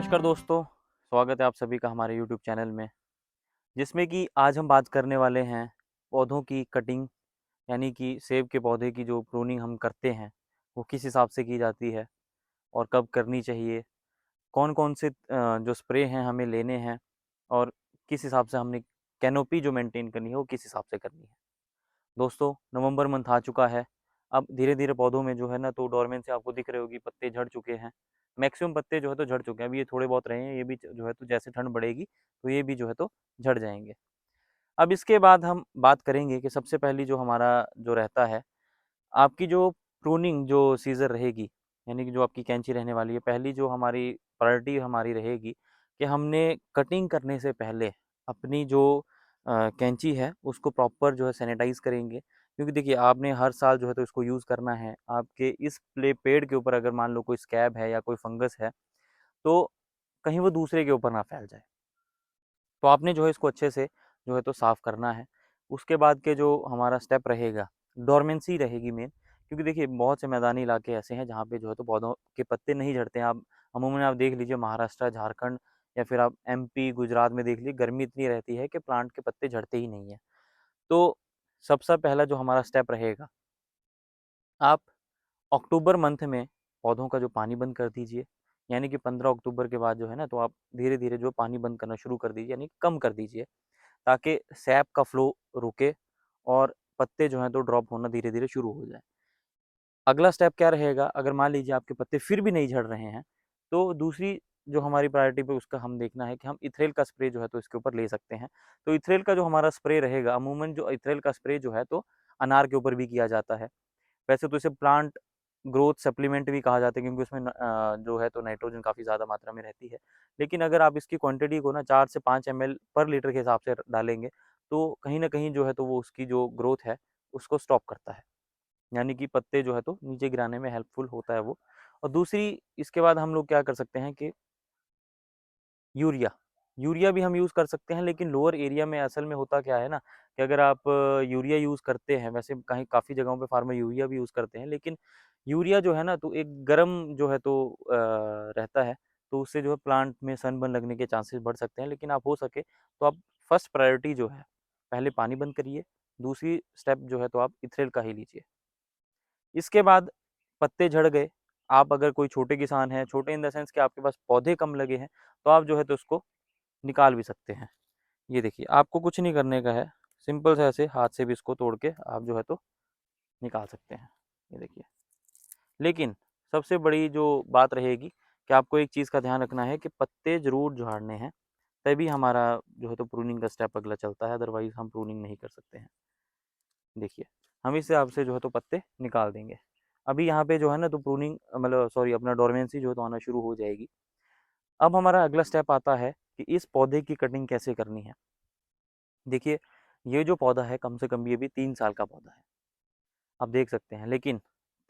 नमस्कार दोस्तों, स्वागत है आप सभी का हमारे यूट्यूब चैनल में, जिसमें कि आज हम बात करने वाले हैं पौधों की कटिंग। यानी कि सेब के पौधे की जो प्रूनिंग हम करते हैं, वो किस हिसाब से की जाती है और कब करनी चाहिए, कौन-कौन से जो स्प्रे हैं हमें लेने हैं और किस हिसाब से हमने कैनोपी जो मेंटेन करनी है, वो किस हिसाब से करनी है। दोस्तों, नवंबर मंथ आ चुका है। अब धीरे-धीरे पौधों में जो है ना, तो डोरमेंसी आपको दिख रही होगी, पत्ते झड़ चुके हैं। मैक्सिमम पत्ते जो है तो झड़ चुके हैं। अभी ये थोड़े बहुत रहे हैं, ये भी जो है तो जैसे ठंड बढ़ेगी, तो ये भी जो है तो झड़ जाएँगे। अब इसके बाद हम बात करेंगे कि सबसे पहली जो हमारा जो रहता है, आपकी जो प्रूनिंग जो सीज़र रहेगी, यानी कि जो आपकी कैंची रहने वाली है, पहली जो हमारी प्रायोरिटी हमारी रहेगी कि हमने कटिंग करने से पहले अपनी जो कैंची है, उसको प्रॉपर जो है सैनिटाइज़ करेंगे। क्योंकि देखिए, आपने हर साल जो है तो इसको यूज़ करना है। आपके इस पेड़ के ऊपर अगर मान लो कोई स्कैब है या कोई फंगस है, तो कहीं वो दूसरे के ऊपर ना फैल जाए। तो आपने जो है इसको अच्छे से जो है तो साफ़ करना है। उसके बाद के जो हमारा स्टेप रहेगा, डोरमेंसी रहेगी मेन। क्योंकि देखिए, बहुत से मैदानी इलाके ऐसे हैं जहाँ पे जो है तो पौधों के पत्ते नहीं झड़ते हैं। आप अमूमन आप देख लीजिए, महाराष्ट्र, झारखंड या फिर आप एमपी, गुजरात में देख लीजिए, गर्मी इतनी रहती है कि प्लांट के पत्ते झड़ते ही नहीं हैं। तो सबसे पहला जो हमारा स्टेप रहेगा, आप अक्टूबर मंथ में पौधों का जो पानी बंद कर दीजिए। यानी कि 15 अक्टूबर के बाद जो है ना, तो आप धीरे-धीरे जो पानी बंद करना शुरू कर दीजिए, यानी कम कर दीजिए, ताकि सैप का फ्लो रुके और पत्ते जो हैं तो ड्रॉप होना धीरे-धीरे शुरू हो जाए। अगला स्टेप क्या रहेगा, अगर मान लीजिए आपके पत्ते फिर भी नहीं झड़ रहे हैं, तो दूसरी जो हमारी प्रायोरिटी पे उसका हम देखना है कि हम इथ्रेल का स्प्रे जो है तो इसके ऊपर ले सकते हैं। तो इथ्रेल का जो हमारा स्प्रे रहेगा, अमूमन जो इथ्रेल का स्प्रे जो है तो अनार के ऊपर भी किया जाता है। वैसे तो इसे प्लांट ग्रोथ सप्लीमेंट भी कहा जाता है, क्योंकि उसमें जो है तो नाइट्रोजन काफ़ी ज़्यादा मात्रा में रहती है। लेकिन अगर आप इसकी क्वांटिटी को ना 4 से 5 एमएल पर लीटर के हिसाब से डालेंगे, तो कहीं न कहीं जो है तो वो उसकी जो ग्रोथ है, उसको स्टॉप करता है। यानी कि पत्ते जो है तो नीचे गिराने में हेल्पफुल होता है वो। और दूसरी, इसके बाद हम लोग क्या कर सकते हैं कि यूरिया, यूरिया भी हम यूज़ कर सकते हैं, लेकिन लोअर एरिया में असल में होता क्या है ना, कि अगर आप यूरिया यूज़ करते हैं, वैसे कहीं काफ़ी जगहों पे फार्मर यूरिया भी यूज़ करते हैं, लेकिन यूरिया जो है ना, तो एक गर्म जो है तो रहता है, तो उससे जो है प्लांट में सनबर्न लगने के चांसेस बढ़ सकते हैं। लेकिन आप हो सके तो आप फर्स्ट प्रायोरिटी जो है, पहले पानी बंद करिए, दूसरी स्टेप जो है तो आप इथ्रेल का ही लीजिए। इसके बाद पत्ते झड़ गए, आप अगर कोई छोटे किसान हैं, छोटे इन द सेंस कि आपके पास पौधे कम लगे हैं, तो आप जो है तो उसको निकाल भी सकते हैं। ये देखिए, आपको कुछ नहीं करने का है, सिंपल से ऐसे हाथ से भी इसको तोड़ के आप जो है तो निकाल सकते हैं। ये देखिए। लेकिन सबसे बड़ी जो बात रहेगी कि आपको एक चीज़ का ध्यान रखना है कि पत्ते ज़रूर झाड़ने हैं, तभी हमारा जो है तो प्रूनिंग का स्टेप अगला चलता है, अदरवाइज़ हम प्रूनिंग नहीं कर सकते हैं। देखिए, हम इस हिसाब से जो है तो पत्ते निकाल देंगे। अभी यहाँ पे जो है ना, तो प्रूनिंग मतलब सॉरी, अपना डोरमेंसी जो है तो आना शुरू हो जाएगी। अब हमारा अगला स्टेप आता है कि इस पौधे की कटिंग कैसे करनी है। देखिए, ये जो पौधा है, कम से कम ये भी 3 साल का पौधा है, आप देख सकते हैं। लेकिन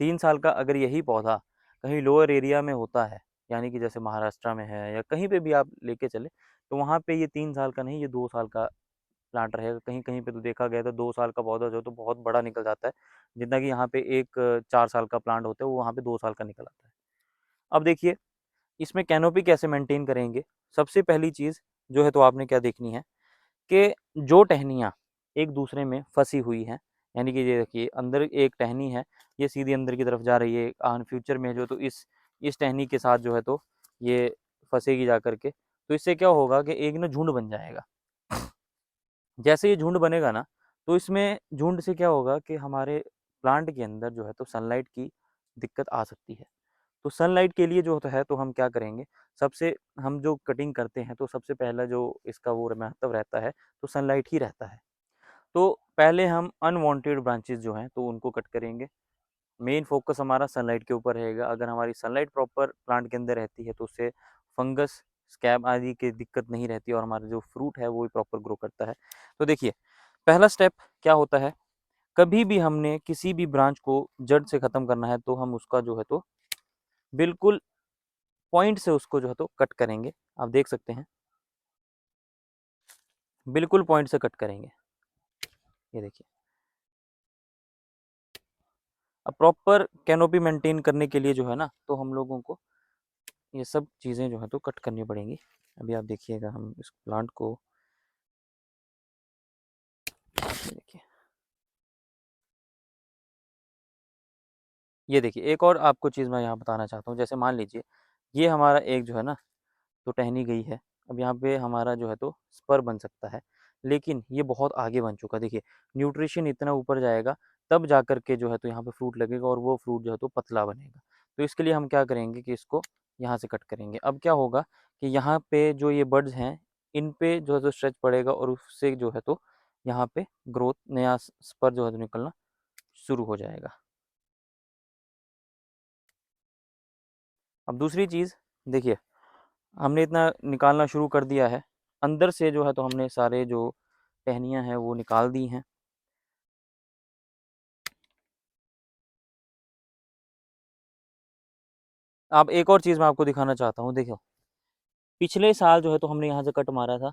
3 साल का अगर यही पौधा कहीं लोअर एरिया में होता है, यानी कि जैसे महाराष्ट्र में है या कहीं पे भी आप लेके चले, तो वहाँ पे ये 3 साल का नहीं, ये 2 साल का प्लांट रहेगा। कहीं-कहीं पे तो देखा गया था 2 साल का पौधा जो है तो बहुत बड़ा निकल जाता है, जितना कि यहाँ पे एक 4 साल का प्लांट होता है, वो वहाँ पे 2 साल का निकल आता है। अब देखिए, इसमें कैनोपी कैसे मेंटेन करेंगे? सबसे पहली चीज़ जो है तो आपने क्या देखनी है कि जो टहनियाँ एक दूसरे में फँसी हुई हैं, यानी कि ये देखिए, अंदर एक टहनी है, ये सीधी अंदर की तरफ जा रही है, फ्यूचर में जो तो इस टहनी के साथ जो है तो ये फँसेगी जा कर के। तो इससे क्या होगा कि एक ना झुंड बन जाएगा। जैसे ये झुंड बनेगा ना, तो इसमें झुंड से क्या होगा कि हमारे प्लांट के अंदर जो है तो सनलाइट की दिक्कत आ सकती है। तो सनलाइट के लिए जो होता है, तो हम क्या करेंगे, सबसे हम जो कटिंग करते हैं, तो सबसे पहला जो इसका वो महत्व रहता है, तो सनलाइट ही रहता है। तो पहले हम अनवांटेड ब्रांचेस जो हैं, तो उनको कट करेंगे। मेन फोकस हमारा सनलाइट के ऊपर रहेगा। अगर हमारी सनलाइट प्रॉपर प्लांट के अंदर रहती है, तो उससे फंगस, स्कैब आदि की दिक्कत नहीं रहती और हमारा जो फ्रूट है वो भी प्रॉपर ग्रो करता है। तो देखिए, पहला स्टेप क्या होता है, कभी भी हमने किसी भी ब्रांच को जड़ से ख़त्म करना है, तो हम उसका जो है तो बिल्कुल पॉइंट से उसको जो है तो कट करेंगे। आप देख सकते हैं, बिल्कुल पॉइंट से कट करेंगे। ये देखिए, अब प्रॉपर कैनोपी मेंटेन करने के लिए जो है ना, तो हम लोगों को ये सब चीज़ें जो है तो कट करनी पड़ेंगी। अभी आप देखिएगा, हम इस प्लांट को देखिए, ये देखिए एक और आपको चीज़ मैं यहाँ बताना चाहता हूँ। जैसे मान लीजिए ये हमारा एक जो है ना तो टहनी गई है। अब यहाँ पे हमारा जो है तो स्पर बन सकता है, लेकिन ये बहुत आगे बन चुका है। देखिए न्यूट्रिशन इतना ऊपर जाएगा, तब जा कर के जो है तो यहाँ पे फ्रूट लगेगा और वो फ्रूट जो है तो पतला बनेगा। तो इसके लिए हम क्या करेंगे कि इसको यहाँ से कट करेंगे। अब क्या होगा कि यहाँ पे जो ये बड्स हैं, इन पे जो है तो स्ट्रेच पड़ेगा और उससे जो है तो यहाँ पे ग्रोथ, नया स्पर जो है तो निकलना शुरू हो जाएगा। अब दूसरी चीज़ देखिए, हमने इतना निकालना शुरू कर दिया है, अंदर से जो है तो हमने सारे जो टहनियाँ हैं वो निकाल दी हैं। अब एक और चीज़ मैं आपको दिखाना चाहता हूँ, देखो पिछले साल जो है तो हमने यहाँ से कट मारा था।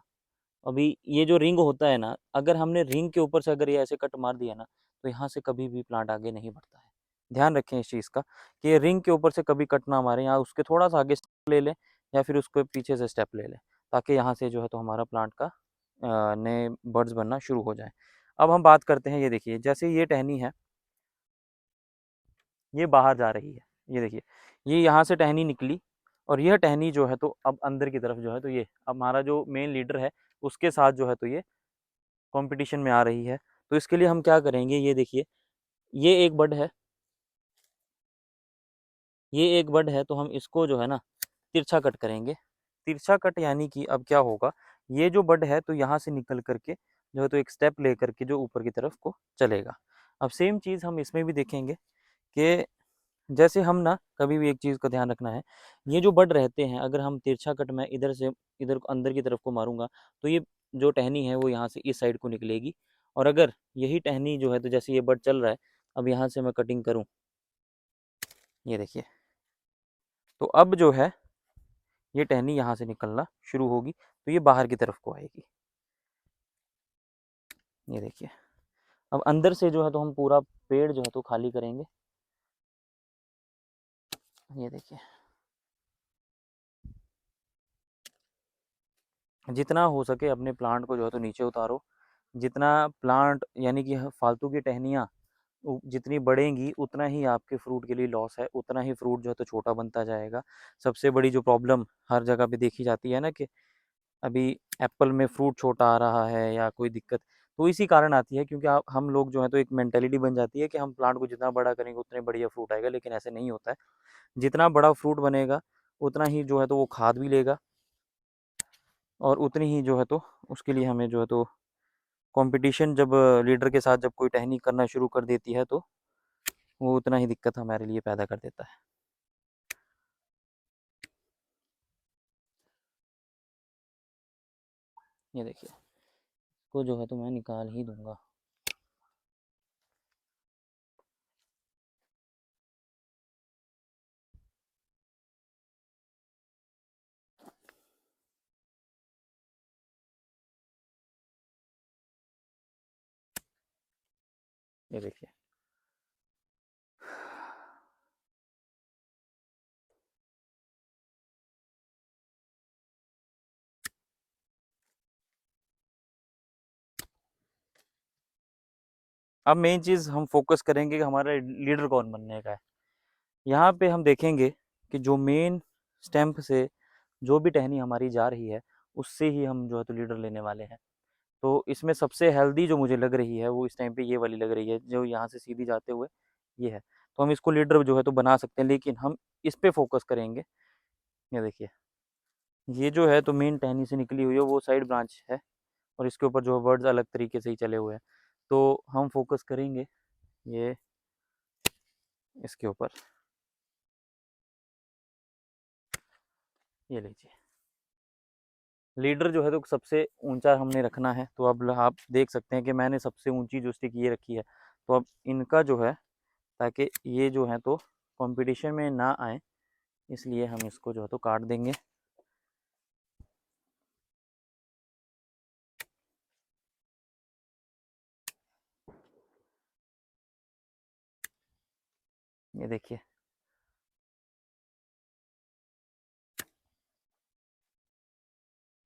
अभी ये जो रिंग होता है ना, अगर हमने रिंग के ऊपर से अगर ये ऐसे कट मार दिया ना, तो यहाँ से कभी भी प्लांट आगे नहीं बढ़ता है। ध्यान रखें इस चीज़ का कि ये रिंग के ऊपर से कभी कट ना मारें, या उसके थोड़ा सा आगे स्टेप ले लें या फिर उसके पीछे से स्टेप ले लें, ताकि यहाँ से जो है तो हमारा प्लांट का नए बड्स बनना शुरू हो जाए। अब हम बात करते हैं, ये देखिए जैसे ये टहनी है, ये बाहर जा रही है। ये देखिए, ये यहाँ से टहनी निकली और यह टहनी जो है तो अब अंदर की तरफ जो है तो ये अब हमारा जो मेन लीडर है उसके साथ जो है तो ये कंपटीशन में आ रही है। तो इसके लिए हम क्या करेंगे, ये देखिए ये एक बड है, ये एक बड है, तो हम इसको जो है ना तिरछा कट करेंगे। तिरछा कट यानी कि अब क्या होगा, ये जो बड है तो यहाँ से निकल करके जो है तो एक स्टेप ले करके जो ऊपर की तरफ को चलेगा। अब सेम चीज़ हम इसमें भी देखेंगे कि जैसे हम ना कभी भी एक चीज़ का ध्यान रखना है, ये जो बड रहते हैं, अगर हम तिरछा कट में इधर से इधर अंदर की तरफ को मारूंगा, तो ये जो टहनी है वो यहाँ से इस साइड को निकलेगी। और अगर यही टहनी जो है तो जैसे ये बड चल रहा है, अब यहाँ से मैं कटिंग करूँ, ये देखिए, तो अब जो है ये टहनी यहाँ से निकलना शुरू होगी, तो ये बाहर की तरफ को आएगी। ये देखिए, अब अंदर से जो है तो हम पूरा पेड़ जो है तो खाली करेंगे। ये देखिए, जितना हो सके अपने प्लांट को जो है तो नीचे उतारो। जितना प्लांट यानी कि फालतू की टहनियाँ जितनी बढ़ेंगी उतना ही आपके फ्रूट के लिए लॉस है, उतना ही फ्रूट जो है तो छोटा बनता जाएगा। सबसे बड़ी जो प्रॉब्लम हर जगह पे देखी जाती है ना कि अभी एप्पल में फ्रूट छोटा आ रहा है या कोई दिक्कत, तो इसी कारण आती है क्योंकि आप हम लोग जो है तो एक मेंटेलिटी बन जाती है कि हम प्लांट को जितना बड़ा करेंगे उतने बढ़िया फ्रूट आएगा, लेकिन ऐसे नहीं होता है। जितना बड़ा फ्रूट बनेगा उतना ही जो है तो वो खाद भी लेगा, और उतनी ही जो है तो उसके लिए हमें जो है तो कंपटीशन, जब लीडर के साथ जब कोई टहनी करना शुरू कर देती है तो वो उतना ही दिक्कत हमारे लिए पैदा कर देता है। ये देखिए, इसको जो है तो मैं निकाल ही दूंगा। ये देखिए, अब मेन चीज़ हम फोकस करेंगे कि हमारा लीडर कौन बनने का है। यहाँ पे हम देखेंगे कि जो मेन स्टैम्प से जो भी टहनी हमारी जा रही है, उससे ही हम जो है तो लीडर लेने वाले हैं। तो इसमें सबसे हेल्दी जो मुझे लग रही है वो इस टाइम पे ये वाली लग रही है, जो यहाँ से सीधी जाते हुए ये है। तो हम इसको लीडर जो है तो बना सकते हैं, लेकिन हम इस पे फोकस करेंगे। ये देखिए, ये जो है तो मेन टहनी से निकली हुई है वो साइड ब्रांच है, और इसके ऊपर जो वर्ड्स अलग तरीके से ही चले हुए हैं। तो हम फोकस करेंगे ये इसके ऊपर। ये लीजिए, लीडर जो है तो सबसे ऊंचा हमने रखना है। तो अब आप देख सकते हैं कि मैंने सबसे ऊंची जो स्टिक ये रखी है। तो अब इनका जो है, ताकि ये जो है तो कंपटीशन में ना आए, इसलिए हम इसको जो है तो काट देंगे। ये देखिए,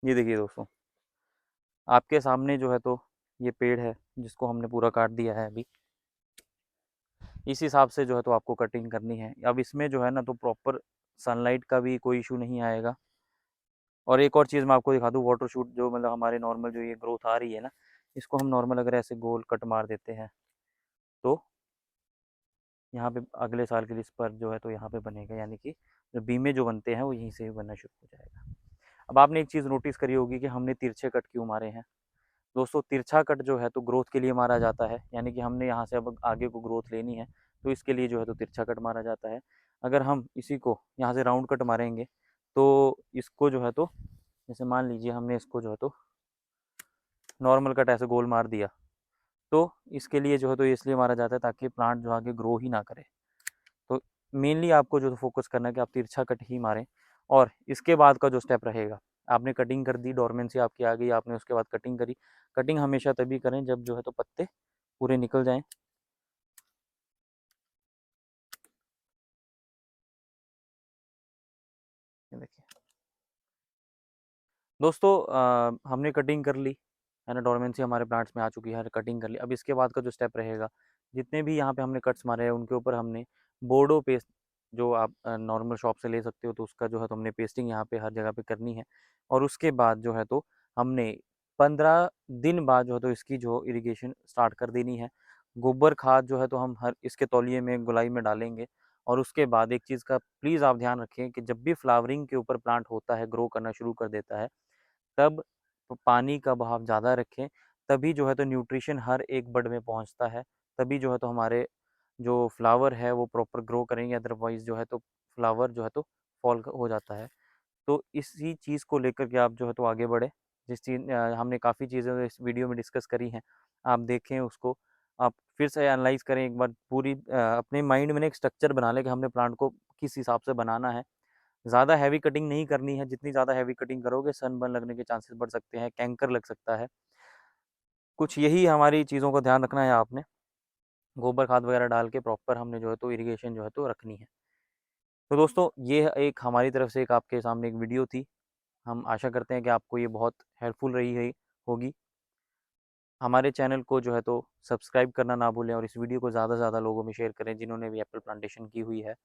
ये देखिए दोस्तों, आपके सामने जो है तो ये पेड़ है जिसको हमने पूरा काट दिया है अभी। इस हिसाब से जो है तो आपको कटिंग करनी है। अब इसमें जो है ना तो प्रॉपर सनलाइट का भी कोई इशू नहीं आएगा। और एक और चीज़ मैं आपको दिखा दूँ, वाटर शूट जो मतलब हमारे नॉर्मल जो ये ग्रोथ आ रही है ना, इसको हम नॉर्मल अगर ऐसे गोल कट मार देते हैं तो यहाँ पे अगले साल के लिए इस पर जो है तो यहाँ पे बनेगा, यानी कि जो बीमे जो बनते हैं वो यहीं से ही बनना शुरू हो जाएगा। अब आपने एक चीज़ नोटिस करी होगी कि हमने तिरछे कट क्यों मारे हैं। दोस्तों तिरछा कट जो है तो ग्रोथ के लिए मारा जाता है, यानी कि हमने यहाँ से अब आगे को ग्रोथ लेनी है तो इसके लिए जो है तो तिरछा कट मारा जाता है। अगर हम इसी को यहाँ से राउंड कट मारेंगे तो इसको जो है तो, जैसे मान लीजिए हमने इसको जो है तो नॉर्मल कट ऐसे गोल मार दिया, तो इसके लिए जो है तो ये इसलिए मारा जाता है ताकि प्लांट जो आगे ग्रो ही ना करे। तो मेनली आपको जो फोकस करना है कि आप तिरछा कट ही मारें। और इसके बाद का जो स्टेप रहेगा, आपने कटिंग कर दी, डोरमेंसी आपकी आ गई, आपने उसके बाद कटिंग करी। कटिंग हमेशा तभी करें जब जो है तो पत्ते पूरे निकल जाएं। ये देखिए दोस्तों, हमने कटिंग कर ली है ना, डोरमेंसी हमारे प्लांट्स में आ चुकी है, कटिंग कर ली। अब इसके बाद का जो स्टेप रहेगा, जितने भी यहाँ पे हमने कट्स मारे हैं उनके ऊपर हमने बोर्डो पेस्ट, जो आप नॉर्मल शॉप से ले सकते हो, तो उसका जो है तो हमने पेस्टिंग यहाँ पे हर जगह पे करनी है। और उसके बाद जो है तो हमने 15 दिन बाद जो है तो इसकी जो इरिगेशन स्टार्ट कर देनी है। गोबर खाद जो है तो हम हर इसके तौलिए में गोलाई में डालेंगे। और उसके बाद एक चीज़ का प्लीज़ आप ध्यान रखें कि जब भी फ्लावरिंग के ऊपर प्लांट होता है, ग्रो करना शुरू कर देता है, तब पानी का बहाव ज़्यादा रखें। तभी जो है तो न्यूट्रिशन हर एक बड में पहुँचता है। तभी जो है तो हमारे जो फ्लावर है वो प्रॉपर ग्रो करेंगे, अदरवाइज़ जो है तो फ्लावर जो है तो फॉल हो जाता है। तो इसी चीज़ को लेकर के आप जो है तो आगे बढ़ें। जिस चीज़ हमने काफ़ी चीज़ें इस वीडियो में डिस्कस करी हैं, आप देखें उसको, आप फिर से एनालाइज़ करें एक बार पूरी, अपने माइंड में ना एक स्ट्रक्चर बना लें कि हमने प्लांट को किस हिसाब से बनाना है। ज़्यादा हैवी कटिंग नहीं करनी है, जितनी ज़्यादा हैवी कटिंग करोगे सनबर्न लगने के चांसेस बढ़ सकते हैं, कैंकर लग सकता है। कुछ यही हमारी चीज़ों का ध्यान रखना है आपने। गोबर खाद वगैरह डाल के प्रॉपर हमने जो है तो इरिगेशन जो है तो रखनी है। तो दोस्तों ये एक हमारी तरफ से एक आपके सामने एक वीडियो थी। हम आशा करते हैं कि आपको ये बहुत हेल्पफुल रही है होगी। हमारे चैनल को जो है तो सब्सक्राइब करना ना भूलें और इस वीडियो को ज़्यादा से ज़्यादा लोगों में शेयर करें जिन्होंने भी एप्पल प्लांटेशन की हुई है।